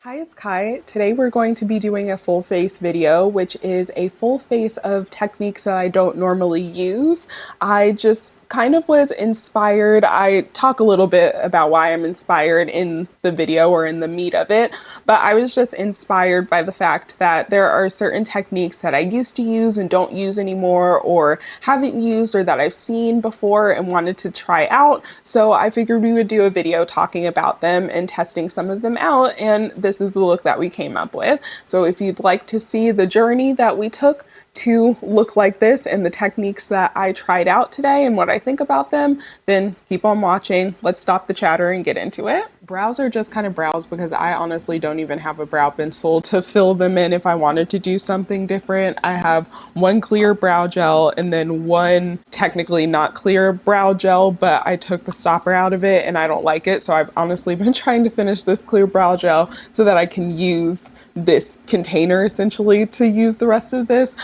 Hi, it's Kai. Today we're going to be doing a full face video, which is a full face of techniques that I don't normally use. I just kind of was inspired. I talk a little bit about why I'm inspired in the video or in the meat of it, but I was just inspired by the fact that there are certain techniques that I used to use and don't use anymore, or haven't used, or that I've seen before and wanted to try out. So I figured we would do a video talking about them and testing some of them out, and this is the look that we came up with. So if you'd like to see the journey that we took to look like this and the techniques that I tried out today and what I think about them, then keep on watching. Let's stop the chatter and get into it. Brows are just kind of brows because I honestly don't even have a brow pencil to fill them in if I wanted to do something different. I have one clear brow gel and then one technically not clear brow gel, but I took the stopper out of it and I don't like it. So I've honestly been trying to finish this clear brow gel so that I can use this container essentially to use the rest of this.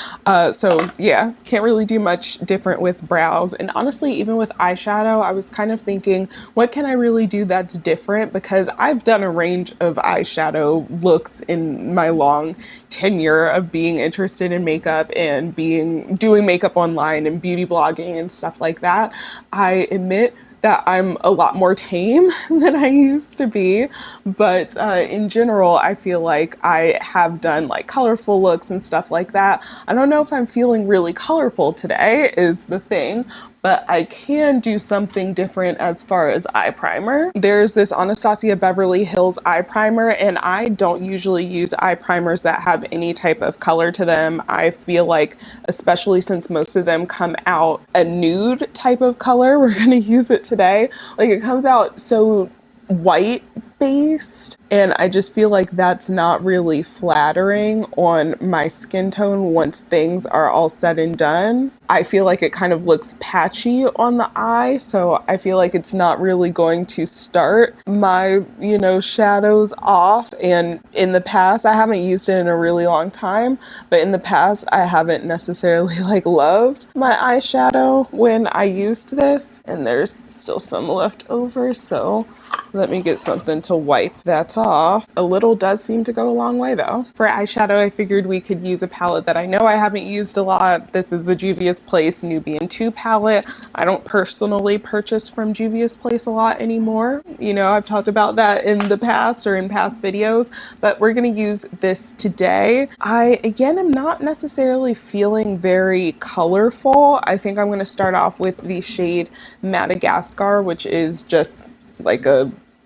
So yeah, can't really do much different with brows. And honestly, even with eyeshadow, I was kind of thinking, what can I really do that's different? Because I've done a range of eyeshadow looks in my long tenure of being interested in makeup and doing makeup online and beauty blogging and stuff like that. I admit that I'm a lot more tame than I used to be, but in general, I feel like I have done like colorful looks and stuff like that. I don't know if I'm feeling really colorful today is the thing, but I can do something different as far as eye primer. There's this Anastasia Beverly Hills eye primer, and I don't usually use eye primers that have any type of color to them. I feel like, especially since most of them come out a nude type of color, we're gonna use it today. Like, it comes out so white based, and I just feel like that's not really flattering on my skin tone once things are all said and done. I feel like it kind of looks patchy on the eye, so I feel like it's not really going to start my, shadows off. And in the past, I haven't used it in a really long time, but in the past, I haven't necessarily loved my eyeshadow when I used this, and there's still some left over, so let me get something to wipe that off. A little does seem to go a long way though. For eyeshadow, I figured we could use a palette that I know I haven't used a lot. This is the Juvia's Place Nubian 2 palette. I don't personally purchase from Juvia's Place a lot anymore. I've talked about that in the past or in past videos, but we're gonna use this today. I, again, am not necessarily feeling very colorful. I think I'm gonna start off with the shade Madagascar, which is just like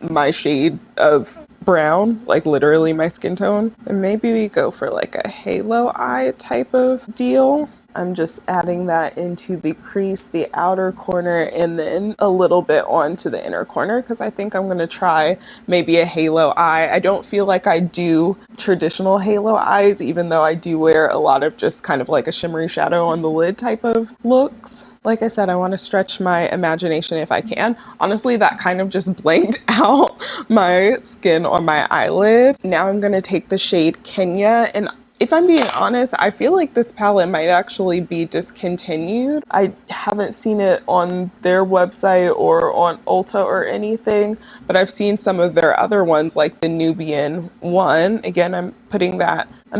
my shade of brown, like literally my skin tone. And maybe we go for like a halo eye type of deal. I'm just adding that into the crease, the outer corner, and then a little bit onto the inner corner because I think I'm gonna try maybe a halo eye. I don't feel like I do traditional halo eyes, even though I do wear a lot of just kind of like a shimmery shadow on the lid type of looks. Like I said, I want to stretch my imagination if I can. Honestly, that kind of just blanked out my skin on my eyelid. Now I'm gonna take the shade Kenya, and if I'm being honest, I feel like this palette might actually be discontinued. I haven't seen it on their website or on Ulta or anything, but I've seen some of their other ones like the Nubian one. Again, I'm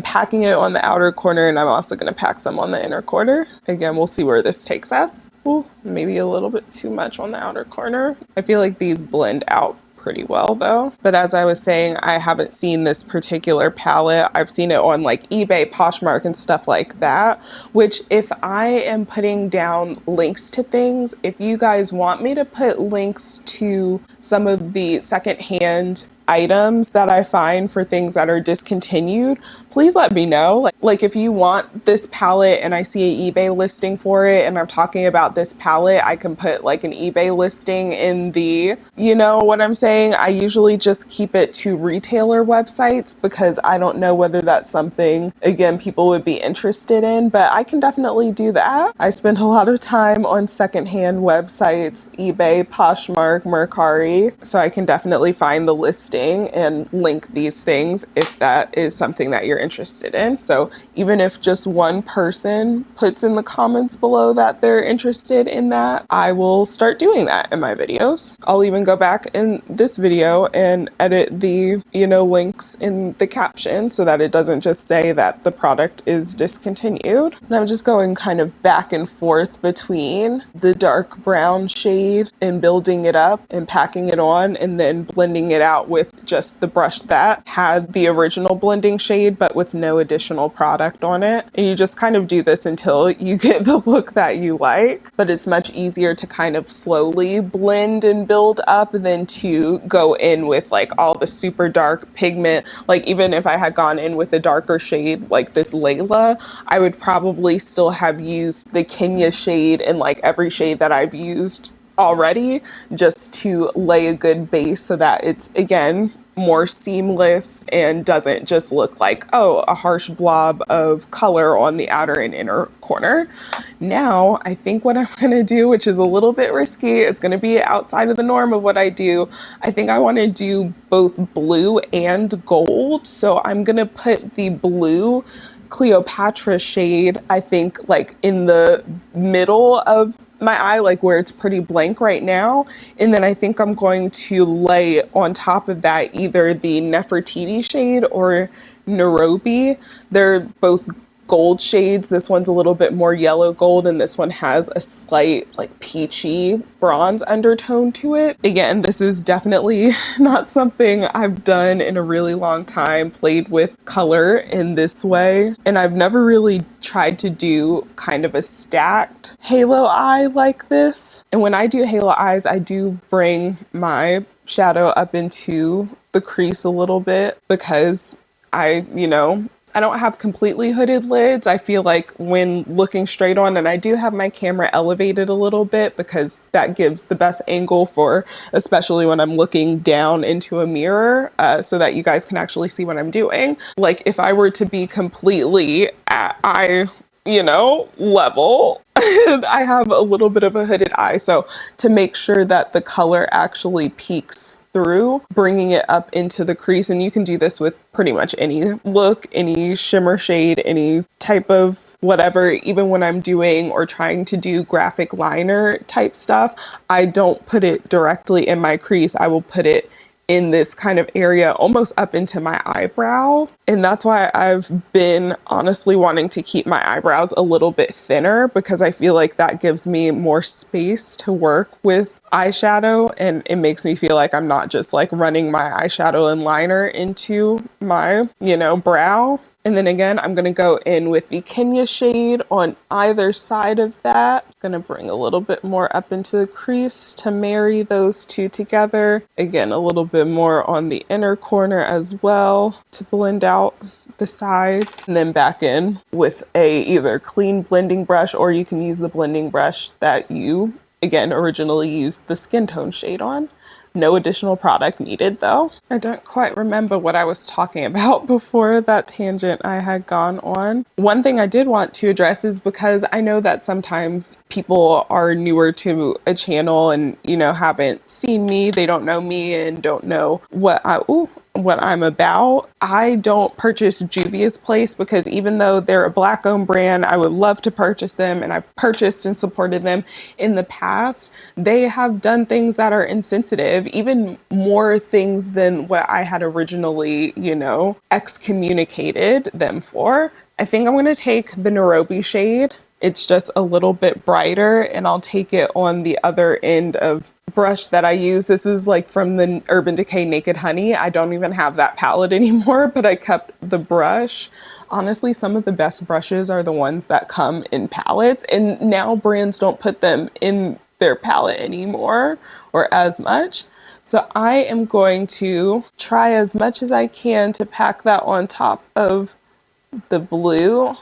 packing it on the outer corner, and I'm also gonna pack some on the inner corner. Again, we'll see where this takes us. Ooh, maybe a little bit too much on the outer corner. I feel like these blend out pretty well though. But as I was saying, I haven't seen this particular palette. I've seen it on like eBay, Poshmark, and stuff like that, which if I am putting down links to things, if you guys want me to put links to some of the secondhand items that I find for things that are discontinued, please let me know. Like if you want this palette and I see an eBay listing for it and I'm talking about this palette, I can put like an eBay listing in the, you know what I'm saying? I usually just keep it to retailer websites because I don't know whether that's something, again, people would be interested in, but I can definitely do that. I spend a lot of time on secondhand websites, eBay, Poshmark, Mercari, so I can definitely find the listing posting and link these things if that is something that you're interested in. So even if just one person puts in the comments below that they're interested in that, I will start doing that in my videos. I'll even go back in this video and edit the, links in the caption so that it doesn't just say that the product is discontinued. And I'm just going kind of back and forth between the dark brown shade and building it up and packing it on and then blending it out with just the brush that had the original blending shade but with no additional product on it. And you just kind of do this until you get the look that you like. But it's much easier to kind of slowly blend and build up than to go in with like all the super dark pigment. Like even if I had gone in with a darker shade like this Layla, I would probably still have used the Kenya shade and like every shade that I've used already just to lay a good base so that it's, again, more seamless and doesn't just look like, oh, a harsh blob of color on the outer and inner corner. Now, I think what I'm gonna do, which is a little bit risky, it's gonna be outside of the norm of what I do. I think I wanna do both blue and gold. So I'm gonna put the blue Cleopatra shade, I think, like in the middle of my eye, like where it's pretty blank right now. And then I think I'm going to lay on top of that either the Nefertiti shade or Nairobi. They're both gold shades. This one's a little bit more yellow gold and this one has a slight like peachy bronze undertone to it. Again, this is definitely not something I've done in a really long time, played with color in this way. And I've never really tried to do kind of a stacked halo eye like this. And when I do halo eyes, I do bring my shadow up into the crease a little bit because I don't have completely hooded lids. I feel like when looking straight on, and I do have my camera elevated a little bit because that gives the best angle for, especially when I'm looking down into a mirror, so that you guys can actually see what I'm doing. Like if I were to be completely at eye, level, I have a little bit of a hooded eye. So to make sure that the color actually peeks through, bringing it up into the crease. And you can do this with pretty much any look, any shimmer shade, any type of whatever. Even when I'm doing or trying to do graphic liner type stuff, I don't put it directly in my crease. I will put it in this kind of area almost up into my eyebrow. And that's why I've been honestly wanting to keep my eyebrows a little bit thinner because I feel like that gives me more space to work with eyeshadow and it makes me feel like I'm not just like running my eyeshadow and liner into my, brow. And then again, I'm gonna go in with the Kenya shade on either side of that. Gonna bring a little bit more up into the crease to marry those two together. Again, a little bit more on the inner corner as well to blend out the sides. And then back in with a either clean blending brush or you can use the blending brush that you, again, originally used the skin tone shade on. No additional product needed though. I don't quite remember what I was talking about before that tangent I had gone on. One thing I did want to address is because I know that sometimes people are newer to a channel and, haven't seen me, they don't know me and don't know what I'm about. I don't purchase Juvia's Place because even though they're a Black owned brand, I would love to purchase them and I've purchased and supported them in the past. They have done things that are insensitive, even more things than what I had originally, excommunicated them for. I think I'm going to take the Nairobi shade. It's just a little bit brighter and I'll take it on the other end of brush that I use. This is like from the Urban Decay Naked Honey. I don't even have that palette anymore, but I kept the brush. Honestly, some of the best brushes are the ones that come in palettes, and now brands don't put them in their palette anymore or as much. So I am going to try as much as I can to pack that on top of the blue.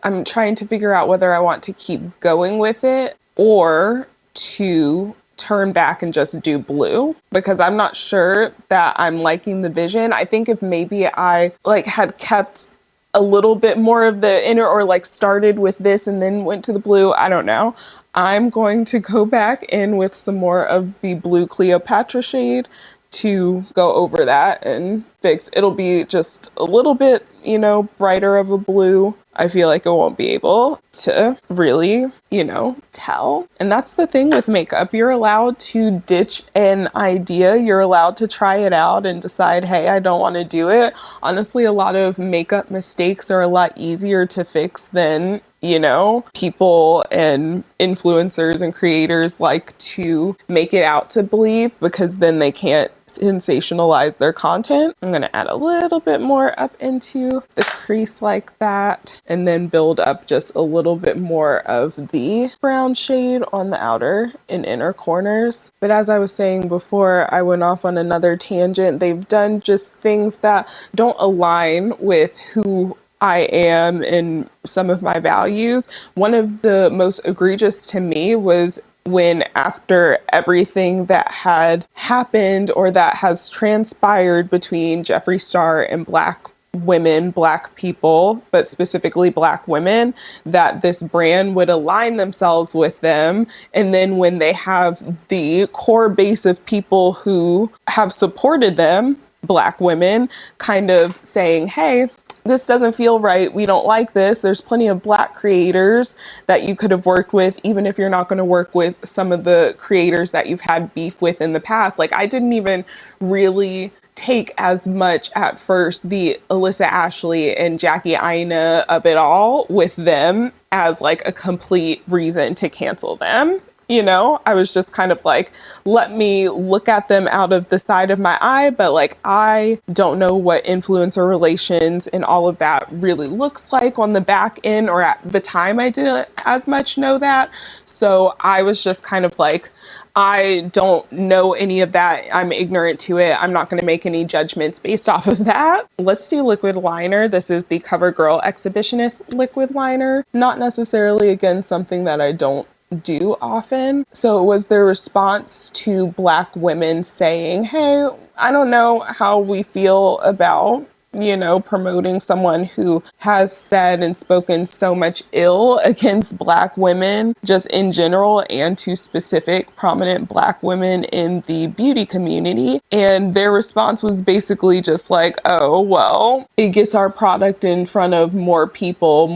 I'm trying to figure out whether I want to keep going with it or to turn back and just do blue because I'm not sure that I'm liking the vision. I think if maybe I had kept a little bit more of the inner, or like started with this and then went to the blue. I don't know. I'm going to go back in with some more of the blue Cleopatra shade to go over that and fix. It'll be just a little bit, you know, brighter of a blue. I feel like I won't be able to really, you know, tell. And that's the thing with makeup. You're allowed to ditch an idea. You're allowed to try it out and decide, hey, I don't want to do it. Honestly, a lot of makeup mistakes are a lot easier to fix than, you know, people and influencers and creators like to make it out to believe, because then they can't sensationalize their content. I'm going to add a little bit more up into the crease like that, and then build up just a little bit more of the brown shade on the outer and inner corners. But as I was saying before, I went off on another tangent. They've done just things that don't align with who I am and some of my values. One of the most egregious to me was when, after everything that had happened or that has transpired between Jeffree Star and Black women, Black people, but specifically Black women, that this brand would align themselves with them. And then when they have the core base of people who have supported them, Black women, kind of saying, hey, this doesn't feel right. We don't like this. There's plenty of Black creators that you could have worked with, even if you're not going to work with some of the creators that you've had beef with in the past. Like, I didn't even really take as much at first the Alyssa Ashley and Jackie Aina of it all with them as like a complete reason to cancel them. You know, I was just kind of like, let me look at them out of the side of my eye. But like, I don't know what influencer relations and all of that really looks like on the back end, or at the time I didn't as much know that. So I was just kind of like, I don't know any of that. I'm ignorant to it. I'm not going to make any judgments based off of that. Let's do liquid liner. This is the CoverGirl Exhibitionist liquid liner. Not necessarily, again, something that I don't do often. So it was their response to Black women saying, hey, I don't know how we feel about, you know, promoting someone who has said and spoken so much ill against Black women just in general, and to specific prominent Black women in the beauty community. And their response was basically just like, oh, well, it gets our product in front of more people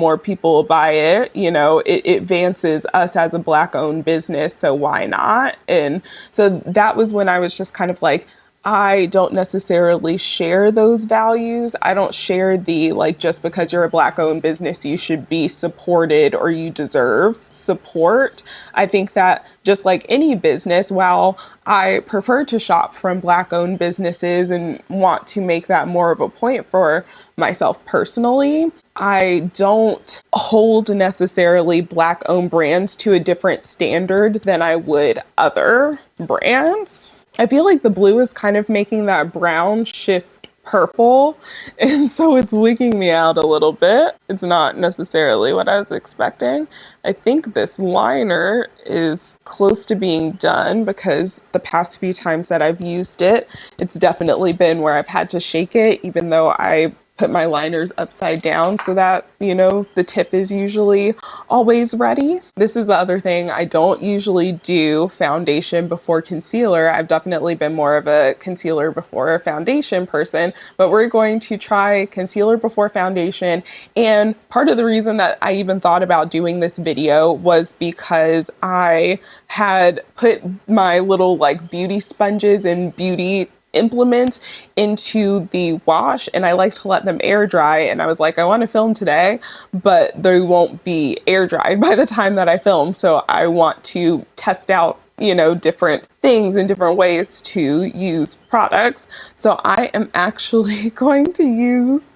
buy it, you know, it advances us as a Black owned business, so why not? And so that was when I was just kind of like, I don't necessarily share those values. I don't share the, like, just because you're a Black owned business, you should be supported or you deserve support. I think that just like any business, while I prefer to shop from Black owned businesses and want to make that more of a point for myself personally, I don't hold necessarily Black owned brands to a different standard than I would other brands. I feel like the blue is kind of making that brown shift purple, and so it's wigging me out a little bit. It's not necessarily what I was expecting. I think this liner is close to being done, because the past few times that I've used it, it's definitely been where I've had to shake it, even though I put my liners upside down so that, you know, the tip is usually always ready. This is the other thing. I don't usually do foundation before concealer. I've definitely been more of a concealer before foundation person, but we're going to try concealer before foundation. And part of the reason that I even thought about doing this video was because I had put my little like beauty sponges and beauty implements into the wash, and I like to let them air dry, and I was like, I want to film today, but they won't be air dried by the time that I film, so I want to test out, you know, different things and different ways to use products. So I am actually going to use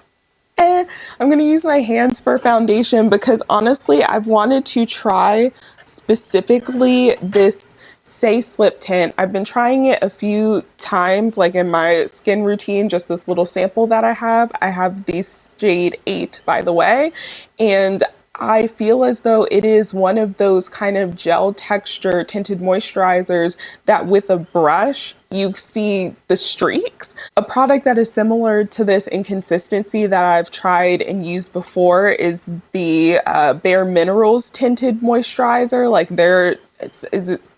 I'm going to use my hands for foundation, because honestly, I've wanted to try specifically this Say Slip Tint. I've been trying it a few times, like in my skin routine, just this little sample that I have. I have the shade 8, by the way, and I feel as though it is one of those kind of gel texture tinted moisturizers that with a brush, you see the streaks. A product that is similar to this in consistency that I've tried and used before is the Bare Minerals tinted moisturizer. Like it's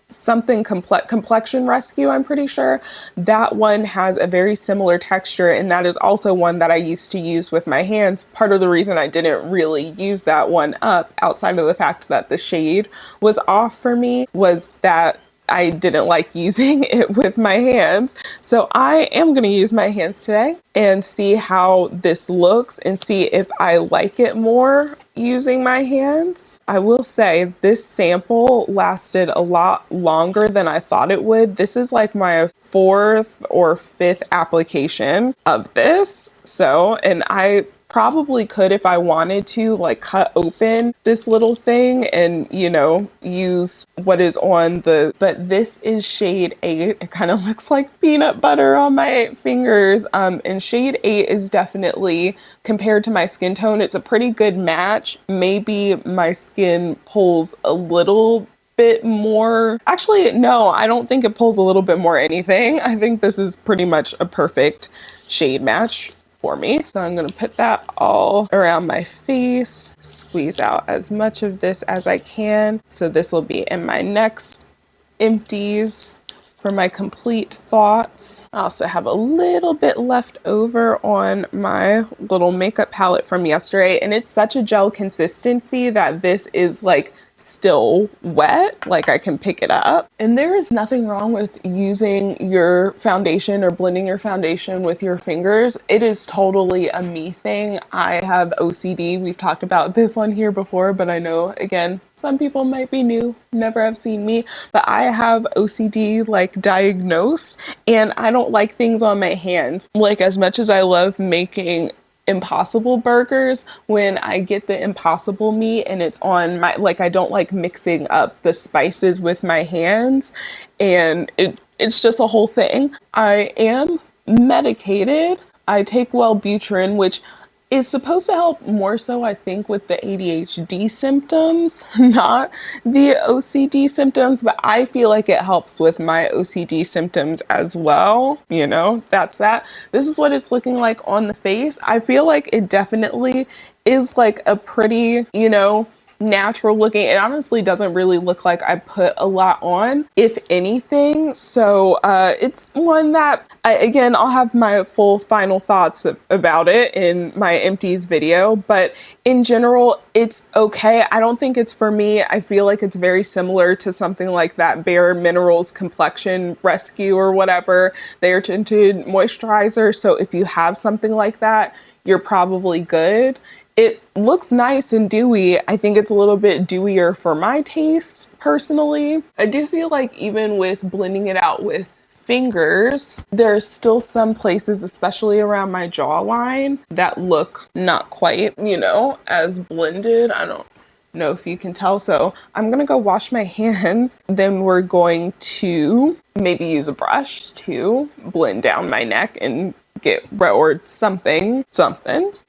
something complexion rescue, I'm pretty sure. That one has a very similar texture, and that is also one that I used to use with my hands. Part of the reason I didn't really use that one up, outside of the fact that the shade was off for me, was that I didn't like using it with my hands. So I am going to use my hands today and see how this looks and see if I like it more using my hands. I will say this sample lasted a lot longer than I thought it would. This is like my 4th or 5th application of this. So, and I probably could, if I wanted to, like cut open this little thing and, you know, use what is on the, but this is shade 8. It kind of looks like peanut butter on my fingers. And shade 8 is definitely, compared to my skin tone, it's a pretty good match. Maybe my skin pulls a little bit more. Actually, no, I don't think it pulls a little bit more anything. I think this is pretty much a perfect shade match for me. So I'm gonna put that all around my face, squeeze out as much of this as I can. So this will be in my next empties for my complete thoughts. I also have a little bit left over on my little makeup palette from yesterday, and it's such a gel consistency that this is like still wet, like I can pick it up. And there is nothing wrong with using your foundation or blending your foundation with your fingers. It is totally a me thing. I have OCD. We've talked about this on here before, but I know, again, some people might be new, never have seen me, but I have OCD like diagnosed, and I don't like things on my hands. Like, as much as I love making Impossible burgers, when I get the Impossible meat and it's on my, like, I don't like mixing up the spices with my hands, and it's just a whole thing. I am medicated. I take Wellbutrin, which is supposed to help more so, I think, with the ADHD symptoms, not the OCD symptoms, but I feel like it helps with my OCD symptoms as well. You know, that's that. This is what it's looking like on the face. I feel like it definitely is like a pretty, you know, natural looking. It honestly doesn't really look like I put a lot on, if anything. So it's one that, again, I'll have my full final thoughts about it in my empties video, but in general, it's okay. I don't think it's for me. I feel like it's very similar to something like that Bare Minerals Complexion Rescue or whatever. They're tinted moisturizer. So if you have something like that, you're probably good. It looks nice and dewy. I think it's a little bit dewier for my taste, personally. I do feel like even with blending it out with fingers, there's still some places, especially around my jawline, that look not quite, you know, as blended. I don't know if you can tell. So I'm gonna go wash my hands. Then we're going to maybe use a brush to blend down my neck and get, or something.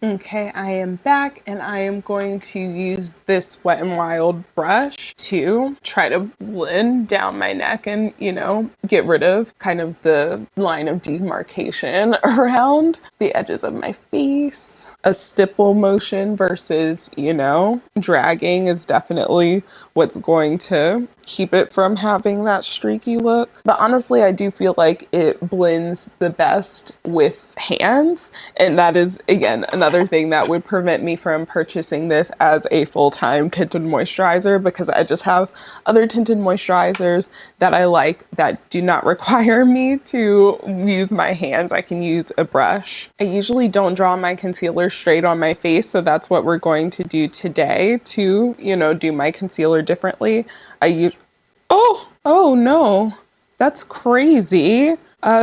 Okay, I am back, and I am going to use this Wet n Wild brush to try to blend down my neck and, you know, get rid of kind of the line of demarcation around the edges of my face. A stipple motion versus, you know, dragging is definitely what's going to keep it from having that streaky look. But honestly, I do feel like it blends the best with hands. And that is, again, another thing that would prevent me from purchasing this as a full-time tinted moisturizer, because I just have other tinted moisturizers that I like that do not require me to use my hands. I can use a brush. I usually don't draw my concealer straight on my face, so that's what we're going to do today to, you know, do my concealer differently. I use, oh no, that's crazy.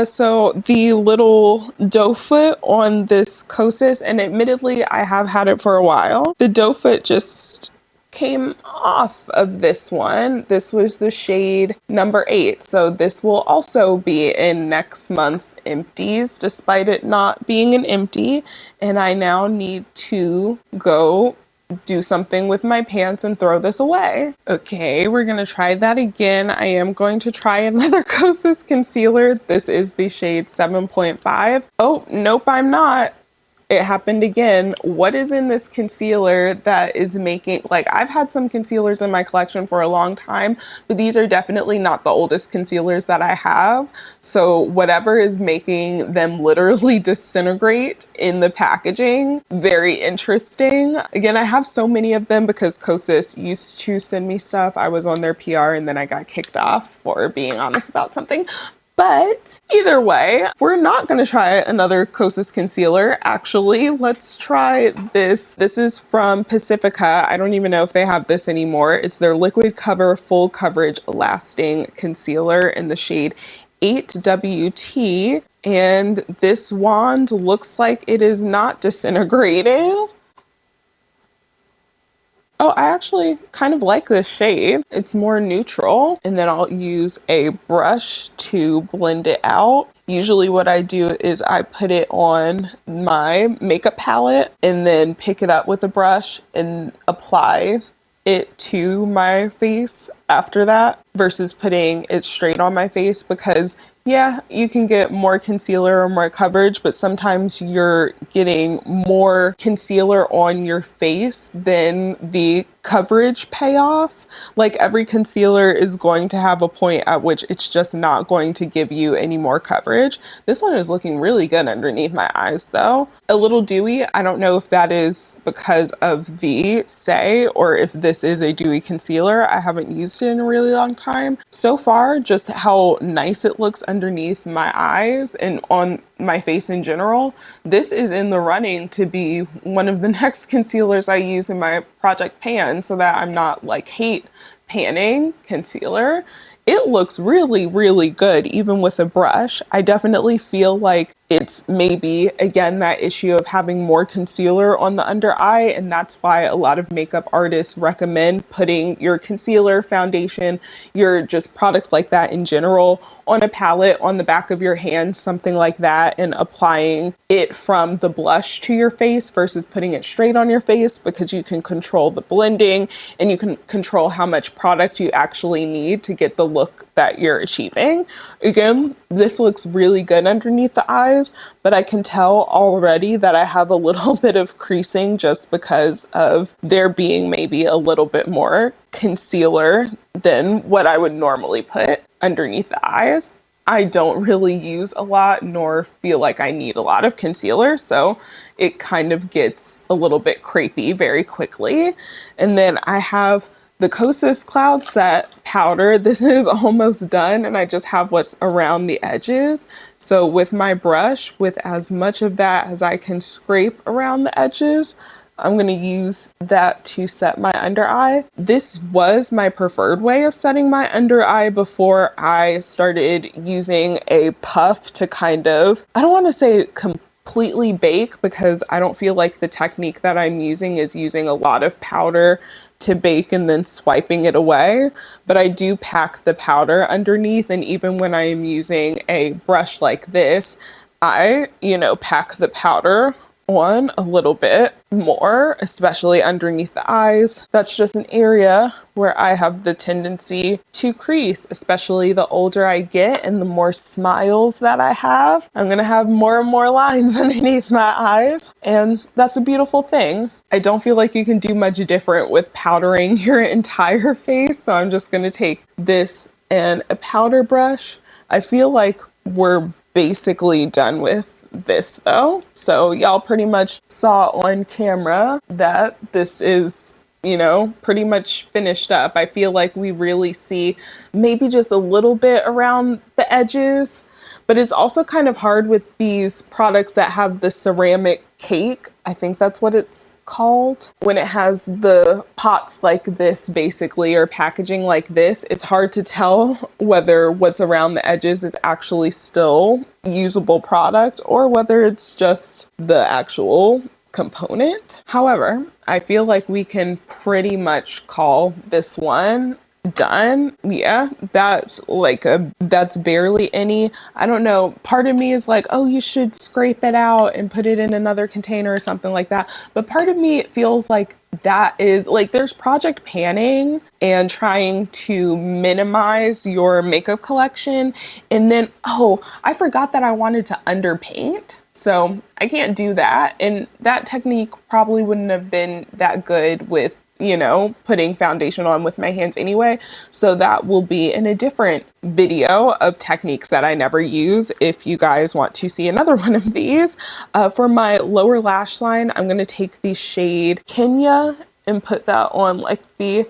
So the little doe foot on this Kosas, and admittedly I have had it for a while, the doe foot just came off of this one. This was the shade number 8. So this will also be in next month's empties, despite it not being an empty. And I now need to go do something with my pants and throw this away. Okay, we're gonna try that again. I am going to try another Kosas concealer. This is the shade 7.5. Oh, nope, I'm not. It happened again. What is in this concealer that is making, like, I've had some concealers in my collection for a long time, but these are definitely not the oldest concealers that I have. So whatever is making them literally disintegrate in the packaging, very interesting. Again, I have so many of them because Kosas used to send me stuff. I was on their PR and then I got kicked off for being honest about something. But either way, we're not going to try another Kosas concealer. Actually, let's try this. This is from Pacifica. I don't even know if they have this anymore. It's their Liquid Cover Full Coverage Lasting Concealer in the shade 8WT. And this wand looks like it is not disintegrating. Oh, I actually kind of like this shade. It's more neutral. And then I'll use a brush to blend it out. Usually what I do is I put it on my makeup palette and then pick it up with a brush and apply it to my face after that versus putting it straight on my face, because yeah, you can get more concealer or more coverage, but sometimes you're getting more concealer on your face than the coverage payoff. Like, every concealer is going to have a point at which it's just not going to give you any more coverage. This one is looking really good underneath my eyes though. A little dewy. I don't know if that is because of the Say or if this is a dewy concealer. I haven't used it in a really long time. So far, just how nice it looks underneath my eyes and on my face in general. This is in the running to be one of the next concealers I use in my Project Pan, so that I'm not like hate panning concealer. It looks really, really good even with a brush. I definitely feel like it's maybe, again, that issue of having more concealer on the under eye, and that's why a lot of makeup artists recommend putting your concealer, foundation, your just products like that in general on a palette on the back of your hand, something like that, and applying it from the blush to your face versus putting it straight on your face, because you can control the blending and you can control how much product you actually need to get the look that you're achieving. Again, this looks really good underneath the eyes, but I can tell already that I have a little bit of creasing just because of there being maybe a little bit more concealer than what I would normally put underneath the eyes. I don't really use a lot nor feel like I need a lot of concealer, so it kind of gets a little bit crepey very quickly. And then I have the Kosas Cloud Set powder. This is almost done and I just have what's around the edges. So with my brush, with as much of that as I can scrape around the edges, I'm going to use that to set my under eye. This was my preferred way of setting my under eye before I started using a puff to kind of, I don't want to say completely bake, because I don't feel like the technique that I'm using is using a lot of powder to bake and then swiping it away, but I do pack the powder underneath. And even when I am using a brush like this, I, pack the powder on a little bit more, especially underneath the eyes. That's just an area where I have the tendency to crease, especially the older I get and the more smiles that I have. I'm gonna have more and more lines underneath my eyes, and that's a beautiful thing. I don't feel like you can do much different with powdering your entire face, so I'm just gonna take this and a powder brush. I feel like we're basically done with this though. So y'all pretty much saw on camera that this is, pretty much finished up. I feel like we really see maybe just a little bit around the edges, but it's also kind of hard with these products that have the ceramic cake. I think that's what it's called. When it has the pots like this, basically, or packaging like this, it's hard to tell whether what's around the edges is actually still usable product or whether it's just the actual component. However, I feel like we can pretty much call this one done. Yeah, that's barely any. I don't know. Part of me is like, oh, you should scrape it out and put it in another container or something like that. But part of me feels like that is like there's project panning and trying to minimize your makeup collection. And then, oh, I forgot that I wanted to underpaint. So I can't do that. And that technique probably wouldn't have been that good with, you know, putting foundation on with my hands anyway. So that will be in a different video of techniques that I never use if you guys want to see another one of these. For my lower lash line, I'm going to take the shade Kenya and put that on like the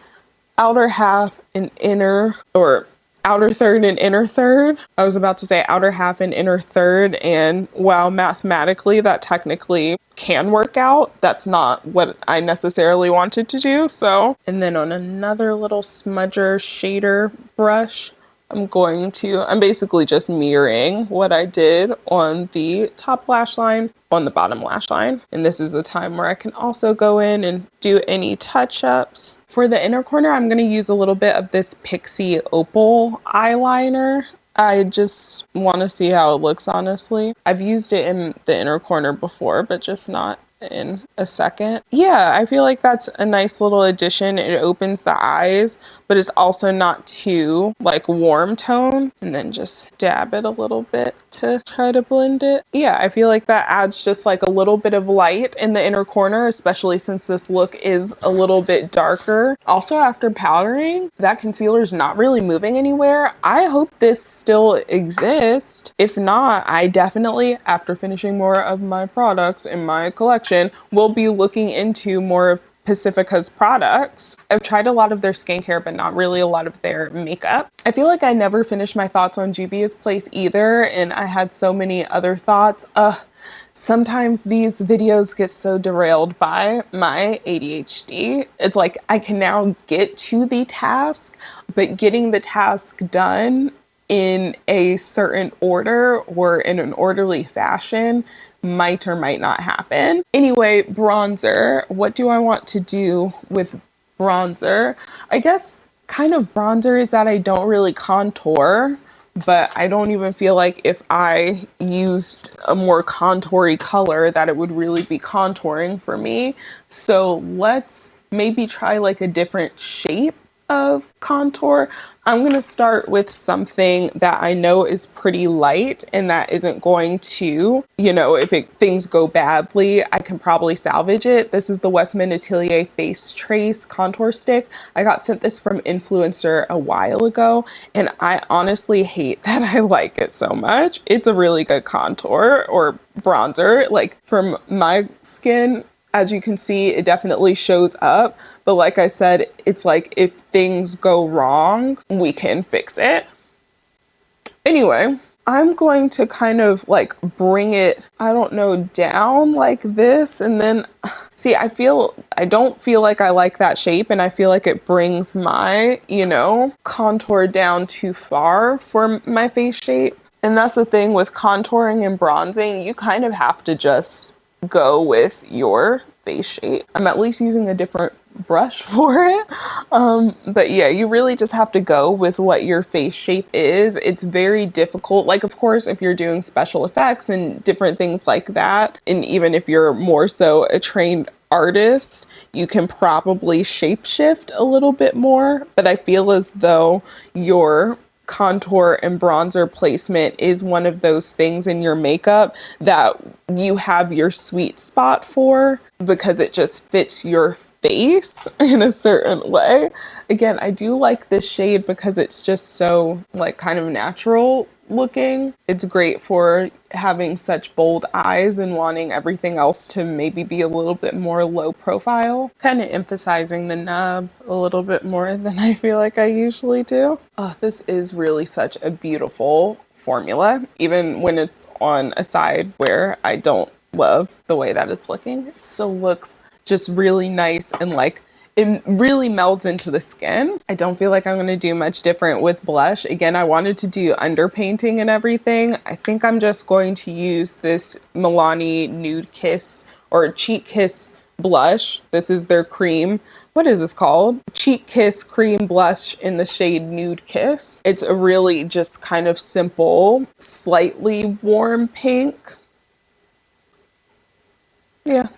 outer half and inner, or outer third and inner third. I was about to say outer half and inner third, and while mathematically that technically can work out, that's not what I necessarily wanted to do. So, and then on another little smudger shader brush, I'm basically just mirroring what I did on the top lash line on the bottom lash line. And this is a time where I can also go in and do any touch-ups. For the inner corner, I'm going to use a little bit of this Pixi Opal eyeliner. I just want to see how it looks, honestly. I've used it in the inner corner before, but just not in a second. Yeah, I feel like that's a nice little addition. It opens the eyes, but it's also not too like warm tone. And then just dab it a little bit to try to blend it. Yeah, I feel like that adds just like a little bit of light in the inner corner, especially since this look is a little bit darker. Also, after powdering, that concealer is not really moving anywhere. I hope this still exists. If not, I definitely, after finishing more of my products in my collection, will be looking into more of Pacifica's products. I've tried a lot of their skincare, but not really a lot of their makeup. I feel like I never finished my thoughts on Juvia's Place either, and I had so many other thoughts. Sometimes these videos get so derailed by my ADHD. It's like I can now get to the task, but getting the task done in a certain order or in an orderly fashion might or might not happen. Anyway, bronzer. What do I want to do with bronzer? I guess kind of bronzer is that I don't really contour, but I don't even feel like if I used a more contoury color that it would really be contouring for me. So let's maybe try like a different shape of contour. I'm going to start with something that I know is pretty light and that isn't going to, you know, if things go badly, I can probably salvage it. This is the Westman Atelier Face Trace Contour Stick. I got sent this from Influencer a while ago, and I honestly hate that I like it so much. It's a really good contour or bronzer. Like from my skin, as you can see, it definitely shows up. But like I said, it's like if things go wrong, we can fix it. Anyway, I'm going to kind of like bring it, I don't know, down like this. And then, see, I don't feel like I like that shape. And I feel like it brings my, you know, contour down too far for my face shape. And that's the thing with contouring and bronzing. You kind of have to just go with your face shape. I'm at least using a different brush for it. But yeah, you really just have to go with what your face shape is. It's very difficult. Like, of course, if you're doing special effects and different things like that, and even if you're more so a trained artist, you can probably shape shift a little bit more. But I feel as though your contour and bronzer placement is one of those things in your makeup that you have your sweet spot for because it just fits your face in a certain way. Again, I do like this shade because it's just so like kind of natural looking. It's great for having such bold eyes and wanting everything else to maybe be a little bit more low profile, kind of emphasizing the nub a little bit more than I feel like I usually do. Oh, this is really such a beautiful formula, even when it's on a side where I don't love the way that it's looking. It still looks just really nice and like it really melds into the skin. I don't feel like I'm going to do much different with blush. Again, I wanted to do underpainting and everything. I think I'm just going to use this Milani Nude Kiss or Cheek Kiss blush. This is their cream. What is this called? Cheek Kiss Cream Blush in the shade Nude Kiss. It's a really just kind of simple, slightly warm pink. Yeah.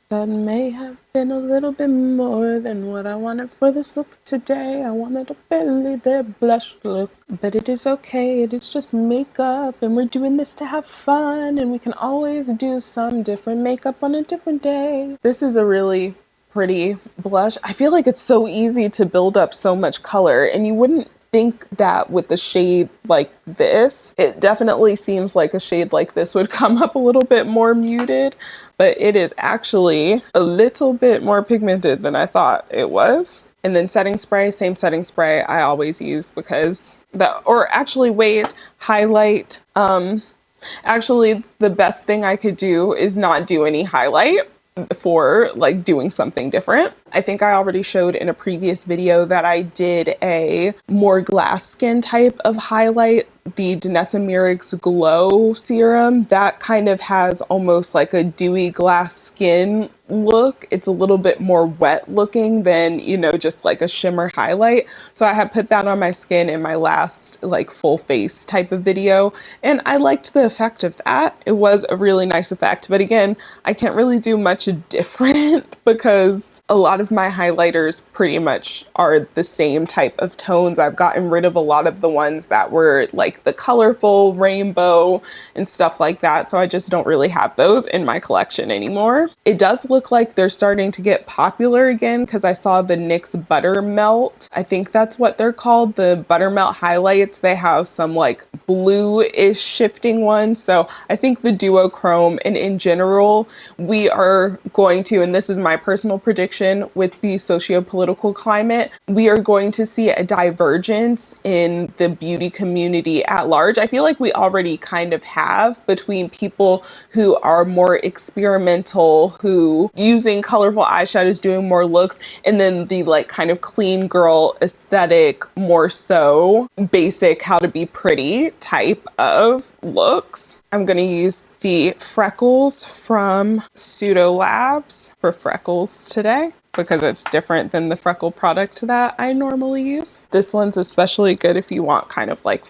That may have been a little bit more than what I wanted for this look today. I wanted a barely there blush look, but it is okay. It is just makeup, and we're doing this to have fun, and we can always do some different makeup on a different day. This is a really pretty blush. I feel like it's so easy to build up so much color, and you wouldn't think that with a shade like this. It definitely seems like a shade like this would come up a little bit more muted, but it is actually a little bit more pigmented than I thought it was. And then setting spray, same setting spray I always use because highlight. Actually, the best thing I could do is not do any highlight for like doing something different. I think I already showed in a previous video that I did a more glass skin type of highlight, the Danessa Myricks Glow Serum. That kind of has almost like a dewy glass skin look. It's a little bit more wet looking than, you know, just like a shimmer highlight. So I had put that on my skin in my last like full face type of video, and I liked the effect of that. It was a really nice effect, but again, I can't really do much different because a lot of my highlighters pretty much are the same type of tones. I've gotten rid of a lot of the ones that were like the colorful rainbow and stuff like that, so I just don't really have those in my collection anymore. It does look like they're starting to get popular again because I saw the NYX Buttermelt. I think that's what they're called, the Buttermelt highlights. They have some like blue-ish shifting ones, so I think the duochrome, and in general, we are going to, and this is my personal prediction with the socio-political climate, we are going to see a divergence in the beauty community at large. I feel like we already kind of have, between people who are more experimental, who using colorful eyeshadows, doing more looks, and then the like kind of clean girl aesthetic, more so basic how to be pretty type of looks. I'm gonna use the Freckles from Pseudo Labs for freckles today because it's different than the freckle product that I normally use. This one's especially good if you want kind of like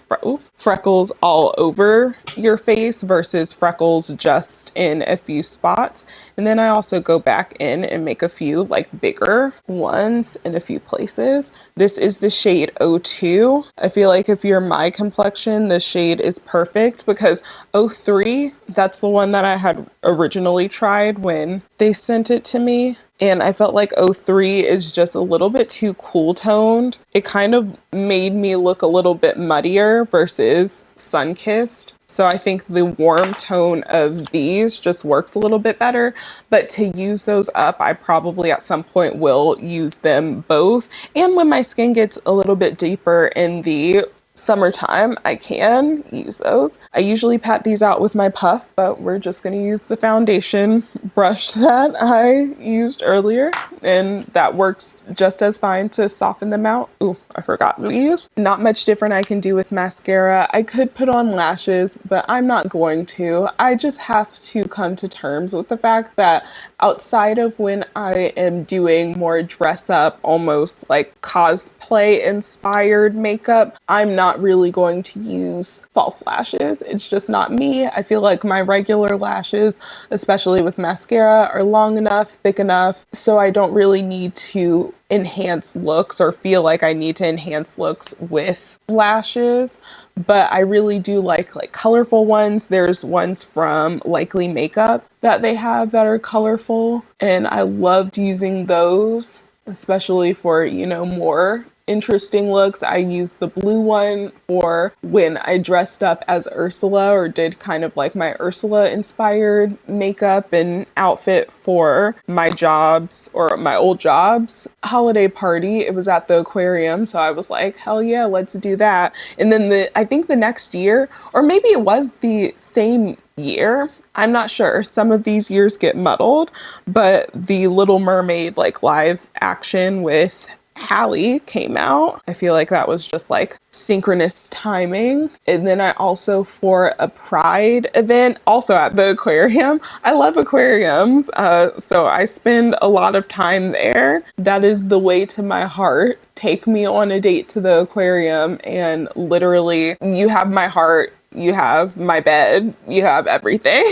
freckles all over your face versus freckles just in a few spots. And then I also go back in and make a few like bigger ones in a few places. This is the shade O2. I feel like if you're my complexion, this shade is perfect because O3, that's the one that I had originally tried when they sent it to me. And I felt like O3 is just a little bit too cool toned. It kind of made me look a little bit muddier versus sun-kissed. So I think the warm tone of these just works a little bit better. But to use those up, I probably at some point will use them both. And when my skin gets a little bit deeper in the summertime, I can use those. I usually pat these out with my puff, but we're just going to use the foundation brush that I used earlier, and that works just as fine to soften them out. Ooh, I forgot these. Not much different I can do with mascara. I could put on lashes, but I'm not going to. I just have to come to terms with the fact that outside of when I am doing more dress up, almost like cosplay inspired makeup, I'm not really going to use false lashes. It's just not me. I feel like my regular lashes, especially with mascara, are long enough, thick enough, so I don't really need to enhance looks or feel like I need to enhance looks with lashes. But I really do like colorful ones. There's ones from Likely Makeup that they have that are colorful, and I loved using those, especially for, you know, more interesting looks. I used the blue one for when I dressed up as Ursula or did kind of like my Ursula inspired makeup and outfit for my jobs, or my old jobs holiday party. It was at the aquarium, so I was like, hell yeah, let's do that. And then I think the next year, or maybe it was the same year, I'm not sure, some of these years get muddled, but the Little Mermaid like live action with Hallie came out. I feel like that was just like synchronous timing. And then I also, for a Pride event, also at the aquarium. I love aquariums, so I spend a lot of time there. That is the way to my heart. Take me on a date to the aquarium and literally, you have my heart, you have my bed, you have everything.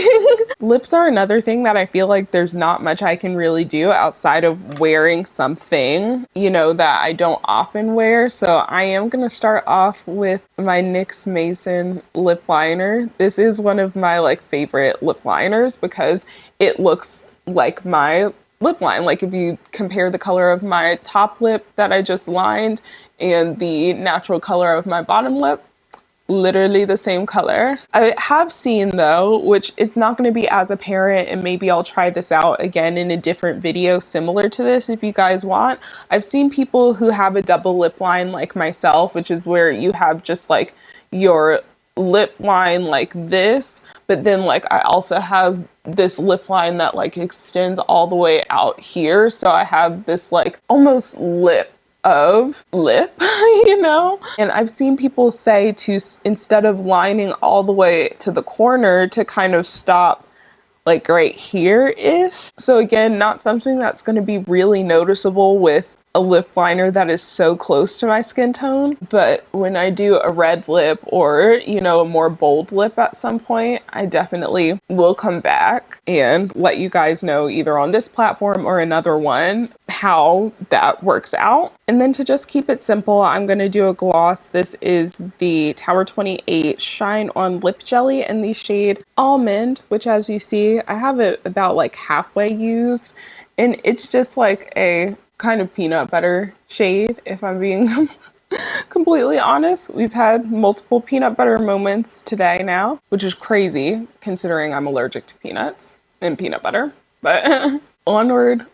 Lips are another thing that I feel like there's not much I can really do outside of wearing something, you know, that I don't often wear. So I am gonna start off with my NYX Mason lip liner. This is one of my like favorite lip liners because it looks like my lip line. Like if you compare the color of my top lip that I just lined and the natural color of my bottom lip, literally the same color. I have seen though, which it's not going to be as apparent, and maybe I'll try this out again in a different video similar to this if you guys want. I've seen people who have a double lip line like myself, which is where you have just like your lip line like this, but then like I also have this lip line that like extends all the way out here. So I have this like almost lip of lip, you know? And I've seen people say to, instead of lining all the way to the corner, to kind of stop like right here-ish. So again, not something that's going to be really noticeable with a lip liner that is so close to my skin tone. But when I do a red lip or, you know, a more bold lip at some point, I definitely will come back and let you guys know either on this platform or another one how that works out. And then to just keep it simple, I'm going to do a gloss. This is the Tower 28 Shine On Lip Jelly in the shade Almond, which as you see, I have it about like halfway used. And it's just like a kind of peanut butter shade, if I'm being completely honest. We've had multiple peanut butter moments today now, which is crazy considering I'm allergic to peanuts and peanut butter. But onward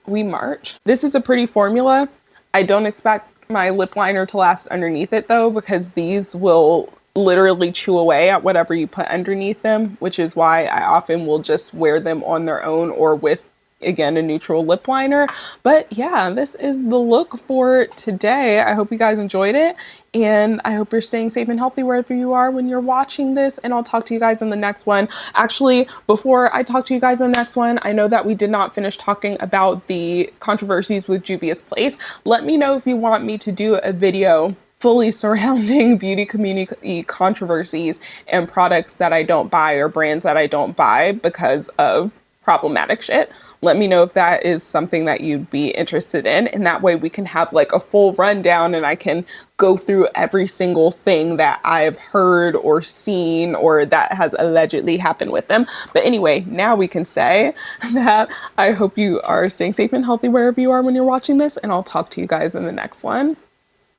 we march. This is a pretty formula. I don't expect my lip liner to last underneath it though, because these will literally chew away at whatever you put underneath them, which is why I often will just wear them on their own or with, again, a neutral lip liner. But yeah, this is the look for today. I hope you guys enjoyed it, and I hope you're staying safe and healthy wherever you are when you're watching this, and I'll talk to you guys in the next one. Actually, before I talk to you guys in the next one, I know that we did not finish talking about the controversies with Juvia's Place. Let me know if you want me to do a video fully surrounding beauty community controversies and products that I don't buy or brands that I don't buy because of problematic shit. Let me know if that is something that you'd be interested in, and that way we can have like a full rundown and I can go through every single thing that I've heard or seen or that has allegedly happened with them. But anyway, now we can say that I hope you are staying safe and healthy wherever you are when you're watching this, and I'll talk to you guys in the next one.